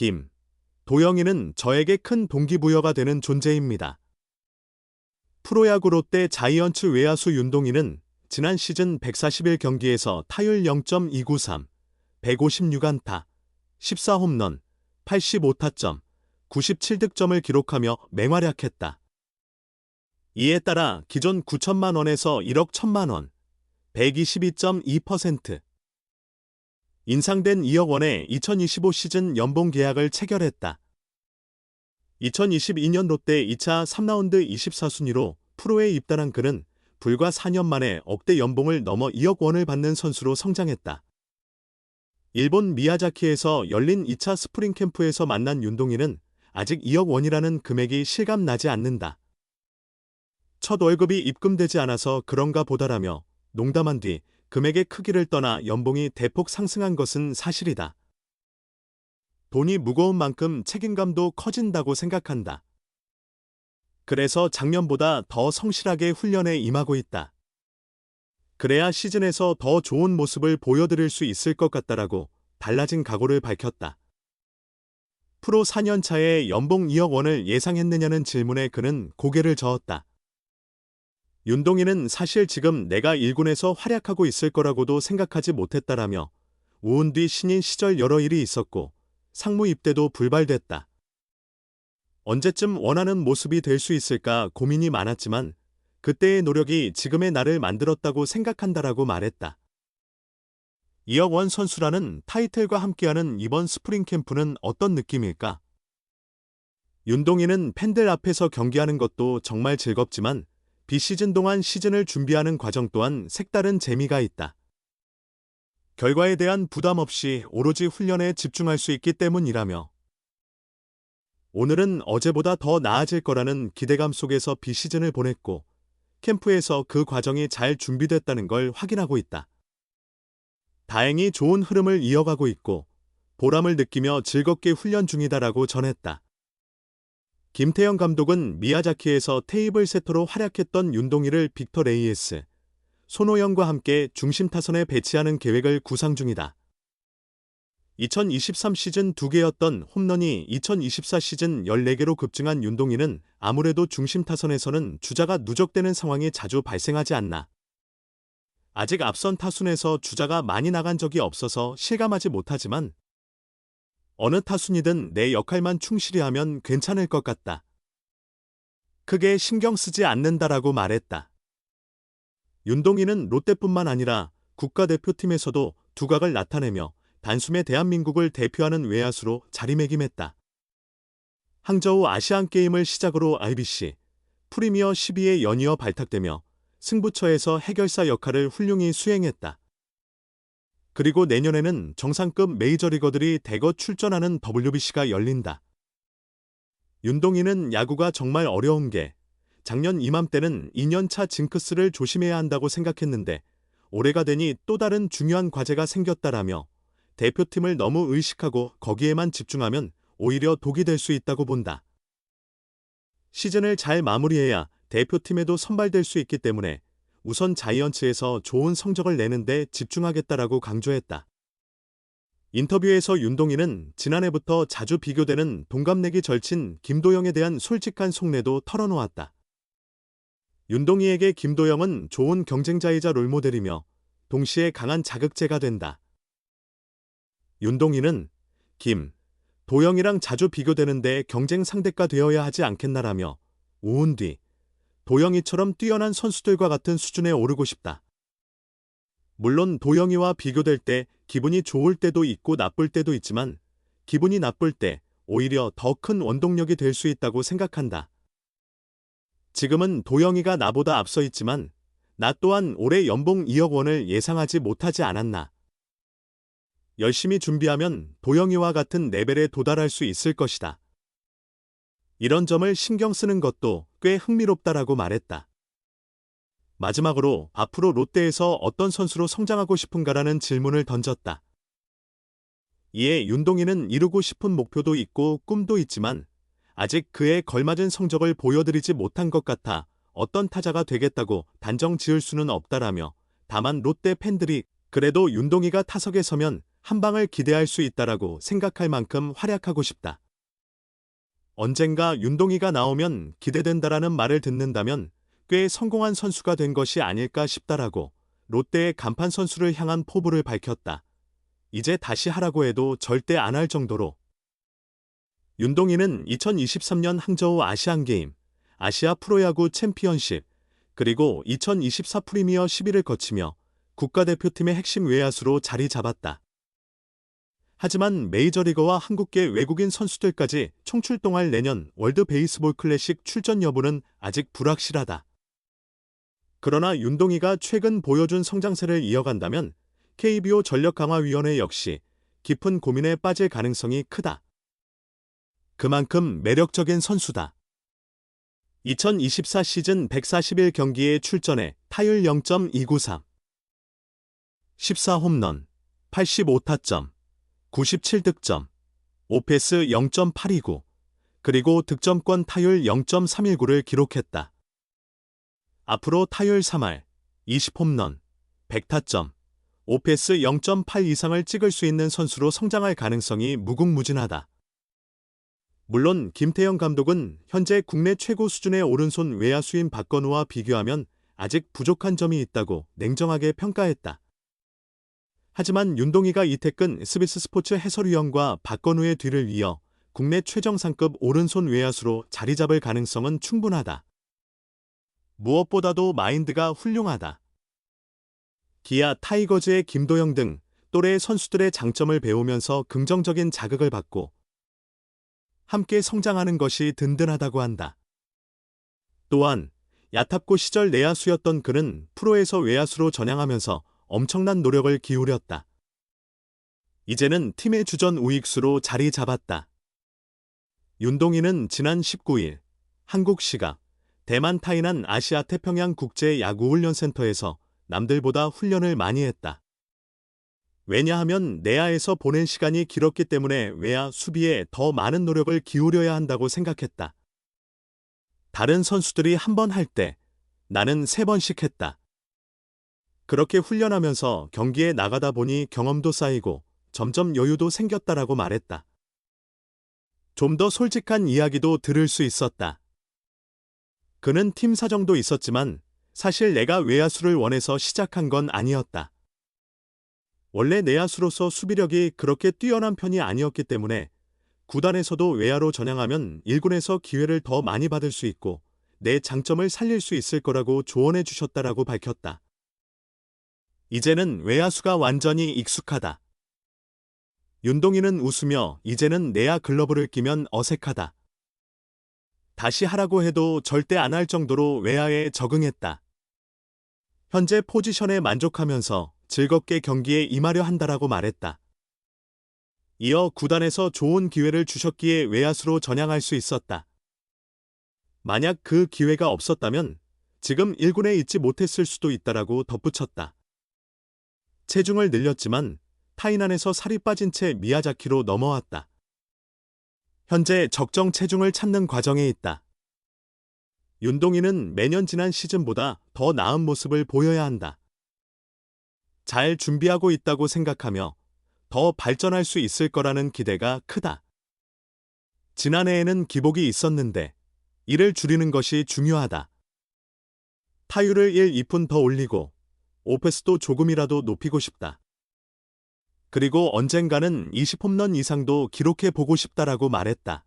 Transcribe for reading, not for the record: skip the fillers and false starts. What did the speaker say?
김, 도영이는 저에게 큰 동기부여가 되는 존재입니다. 프로야구 롯데 자이언츠 외야수 윤동희는 지난 시즌 141경기에서 타율 0.293, 156안타, 14홈런, 85타점, 97득점을 기록하며 맹활약했다. 이에 따라 기존 9천만 원에서 1억 1천만 원, 122.2%. 인상된 2억 원의 2025 시즌 연봉 계약을 체결했다. 2022년 롯데 2차 3라운드 24순위로 프로에 입단한 그는 불과 4년 만에 억대 연봉을 넘어 2억 원을 받는 선수로 성장했다. 일본 미야자키에서 열린 2차 스프링 캠프에서 만난 윤동희는 아직 2억 원이라는 금액이 실감나지 않는다. 첫 월급이 입금되지 않아서 그런가 보다라며 농담한 뒤 금액의 크기를 떠나 연봉이 대폭 상승한 것은 사실이다. 돈이 무거운 만큼 책임감도 커진다고 생각한다. 그래서 작년보다 더 성실하게 훈련에 임하고 있다. 그래야 시즌에서 더 좋은 모습을 보여드릴 수 있을 것 같다라고 달라진 각오를 밝혔다. 프로 4년 차에 연봉 2억 원을 예상했느냐는 질문에 그는 고개를 저었다. 윤동희는 사실 지금 내가 1군에서 활약하고 있을 거라고도 생각하지 못했다라며 우은 뒤 신인 시절 여러 일이 있었고 상무 입대도 불발됐다. 언제쯤 원하는 모습이 될 수 있을까 고민이 많았지만 그때의 노력이 지금의 나를 만들었다고 생각한다라고 말했다. 2억 원 선수라는 타이틀과 함께하는 이번 스프링 캠프는 어떤 느낌일까? 윤동희는 팬들 앞에서 경기하는 것도 정말 즐겁지만 비시즌 동안 시즌을 준비하는 과정 또한 색다른 재미가 있다. 결과에 대한 부담 없이 오로지 훈련에 집중할 수 있기 때문이라며 오늘은 어제보다 더 나아질 거라는 기대감 속에서 비시즌을 보냈고 캠프에서 그 과정이 잘 준비됐다는 걸 확인하고 있다. 다행히 좋은 흐름을 이어가고 있고 보람을 느끼며 즐겁게 훈련 중이다라고 전했다. 김태형 감독은 미야자키에서 테이블 세터로 활약했던 윤동희를 빅터 레이에스, 손호영과 함께 중심 타선에 배치하는 계획을 구상 중이다. 2023 시즌 2개였던 홈런이 2024 시즌 14개로 급증한 윤동희는 아무래도 중심 타선에서는 주자가 누적되는 상황이 자주 발생하지 않나. 아직 앞선 타순에서 주자가 많이 나간 적이 없어서 실감하지 못하지만 어느 타순이든 내 역할만 충실히 하면 괜찮을 것 같다. 크게 신경 쓰지 않는다라고 말했다. 윤동희는 롯데뿐만 아니라 국가대표팀에서도 두각을 나타내며 단숨에 대한민국을 대표하는 외야수로 자리매김했다. 항저우 아시안게임을 시작으로 IBC, 프리미어 12에 연이어 발탁되며 승부처에서 해결사 역할을 훌륭히 수행했다. 그리고 내년에는 정상급 메이저리거들이 대거 출전하는 WBC가 열린다. 윤동희는 야구가 정말 어려운 게 작년 이맘때는 2년차 징크스를 조심해야 한다고 생각했는데 올해가 되니 또 다른 중요한 과제가 생겼다라며 대표팀을 너무 의식하고 거기에만 집중하면 오히려 독이 될 수 있다고 본다. 시즌을 잘 마무리해야 대표팀에도 선발될 수 있기 때문에 우선 자이언츠에서 좋은 성적을 내는 데 집중하겠다라고 강조했다. 인터뷰에서 윤동희는 지난해부터 자주 비교되는 동갑내기 절친 김도영에 대한 솔직한 속내도 털어놓았다. 윤동희에게 김도영은 좋은 경쟁자이자 롤모델이며 동시에 강한 자극제가 된다. 윤동희는 김, 도영이랑 자주 비교되는데 경쟁 상대가 되어야 하지 않겠나라며 우은 뒤 도영이처럼 뛰어난 선수들과 같은 수준에 오르고 싶다. 물론 도영이와 비교될 때 기분이 좋을 때도 있고 나쁠 때도 있지만 기분이 나쁠 때 오히려 더 큰 원동력이 될 수 있다고 생각한다. 지금은 도영이가 나보다 앞서 있지만 나 또한 올해 연봉 2억 원을 예상하지 못하지 않았나. 열심히 준비하면 도영이와 같은 레벨에 도달할 수 있을 것이다. 이런 점을 신경 쓰는 것도 꽤 흥미롭다라고 말했다. 마지막으로 앞으로 롯데에서 어떤 선수로 성장하고 싶은가라는 질문을 던졌다. 이에 윤동희는 이루고 싶은 목표도 있고 꿈도 있지만 아직 그에 걸맞은 성적을 보여드리지 못한 것 같아 어떤 타자가 되겠다고 단정 지을 수는 없다라며 다만 롯데 팬들이 그래도 윤동희가 타석에 서면 한 방을 기대할 수 있다라고 생각할 만큼 활약하고 싶다. 언젠가 윤동희가 나오면 기대된다라는 말을 듣는다면 꽤 성공한 선수가 된 것이 아닐까 싶다라고 롯데의 간판 선수를 향한 포부를 밝혔다. 이제 다시 하라고 해도 절대 안 할 정도로. 윤동희는 2023년 항저우 아시안게임, 아시아 프로야구 챔피언십, 그리고 2024 프리미어 11을 거치며 국가대표팀의 핵심 외야수로 자리 잡았다. 하지만 메이저리거와 한국계 외국인 선수들까지 총출동할 내년 월드 베이스볼 클래식 출전 여부는 아직 불확실하다. 그러나 윤동희가 최근 보여준 성장세를 이어간다면 KBO 전력강화위원회 역시 깊은 고민에 빠질 가능성이 크다. 그만큼 매력적인 선수다. 2024 시즌 141경기에 출전해 타율 0.293, 14홈런, 85타점, 97득점, 오패스 0.829, 그리고 득점권 타율 0.319를 기록했다. 앞으로 타율 3할, 20홈런, 100타점, 오패스 0.8 이상을 찍을 수 있는 선수로 성장할 가능성이 무궁무진하다. 물론 김태형 감독은 현재 국내 최고 수준의 오른손 외야수인 박건우와 비교하면 아직 부족한 점이 있다고 냉정하게 평가했다. 하지만 윤동희가 이태근 스비스 스포츠 해설위원과 박건우의 뒤를 이어 국내 최정상급 오른손 외야수로 자리 잡을 가능성은 충분하다. 무엇보다도 마인드가 훌륭하다. 기아 타이거즈의 김도영 등 또래 선수들의 장점을 배우면서 긍정적인 자극을 받고 함께 성장하는 것이 든든하다고 한다. 또한 야탑고 시절 내야수였던 그는 프로에서 외야수로 전향하면서 엄청난 노력을 기울였다. 이제는 팀의 주전 우익수로 자리 잡았다. 윤동희는 지난 19일 한국 시각 대만 타이난 아시아 태평양 국제 야구훈련센터에서 남들보다 훈련을 많이 했다. 왜냐하면 내야에서 보낸 시간이 길었기 때문에 외야 수비에 더 많은 노력을 기울여야 한다고 생각했다. 다른 선수들이 한 번 할 때 나는 3번씩 했다. 그렇게 훈련하면서 경기에 나가다 보니 경험도 쌓이고 점점 여유도 생겼다라고 말했다. 좀 더 솔직한 이야기도 들을 수 있었다. 그는 팀 사정도 있었지만 사실 내가 외야수를 원해서 시작한 건 아니었다. 원래 내야수로서 수비력이 그렇게 뛰어난 편이 아니었기 때문에 구단에서도 외야로 전향하면 1군에서 기회를 더 많이 받을 수 있고 내 장점을 살릴 수 있을 거라고 조언해 주셨다라고 밝혔다. 이제는 외야수가 완전히 익숙하다. 윤동희는 웃으며 이제는 내야 글러브를 끼면 어색하다. 다시 하라고 해도 절대 안 할 정도로 외야에 적응했다. 현재 포지션에 만족하면서 즐겁게 경기에 임하려 한다라고 말했다. 이어 구단에서 좋은 기회를 주셨기에 외야수로 전향할 수 있었다. 만약 그 기회가 없었다면 지금 1군에 있지 못했을 수도 있다라고 덧붙였다. 체중을 늘렸지만 타이난에서 살이 빠진 채 미야자키로 넘어왔다. 현재 적정 체중을 찾는 과정에 있다. 윤동희는 매년 지난 시즌보다 더 나은 모습을 보여야 한다. 잘 준비하고 있다고 생각하며 더 발전할 수 있을 거라는 기대가 크다. 지난해에는 기복이 있었는데 이를 줄이는 것이 중요하다. 타율을 1, 2푼 더 올리고 오패스도 조금이라도 높이고 싶다. 그리고 언젠가는 20홈런 이상도 기록해 보고 싶다라고 말했다.